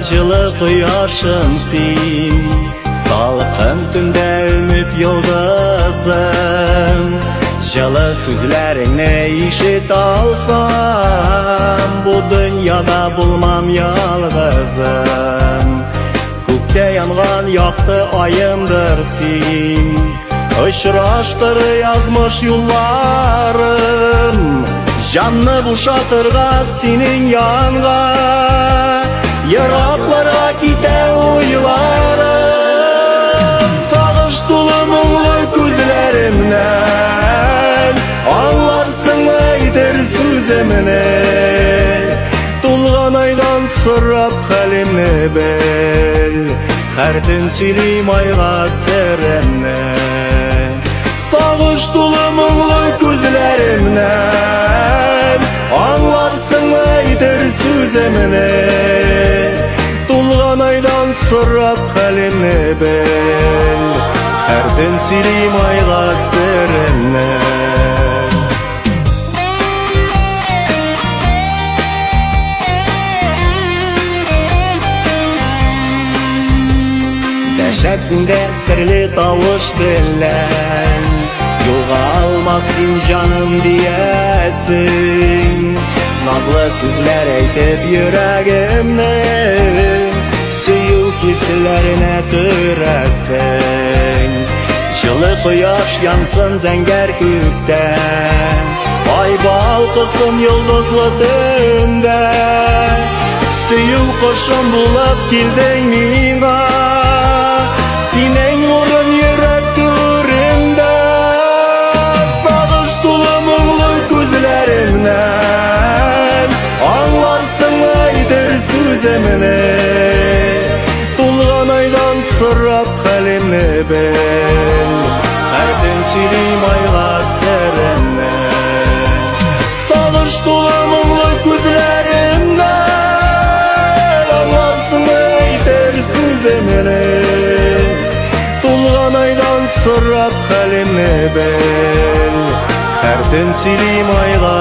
жылы құяшым сен, салқын түнде үміт йолдызым. Жылы сөзлеріңні ишет алсам, bu dünyada bulmam yalğızım. Көкте янған яқты айымдыр сен, ұшыраштыр язмыш юлларым. Жанны бушатырға сенің янға, ерақларға ките ойларым. Сағыш тулы мұңлы көзлерімнен аңларсың әйтер сөзімне. Тулған айдан сұрап қалемні біл, әр түн сөйлейм айға сірімні. Сағыш тулы мұңлы көзлерімнен аңларсың әйтер сөзімне. Тулған айдан сұрап қалемні біл, әр түн сөйлейм айға сірімні. Дәшәсіңдә сірлі тауыш білән, Yolға almasın canım diyesin. Nazlı sözler eytip yüreğimni, Süyü hislerine türesin. Жылы құяш yansın зәңгәр көкте, Ay balqısın yıldızlı түнде. Süyü құшым булып килдең миңа, Синең урын йөрәк түрендә. Сагыш тулы мұңлы күзләремнән аңларсың әйтер сүземне. Тулган айдан сұрап хәлемне бел, һәр төн сөйлим айга серемне. Сагыш тулы мұңлы күзләремнән аңларсың әйтер сүземне. Тулган айдан сұрап хәлемне бел, һәр төн сөйлим айга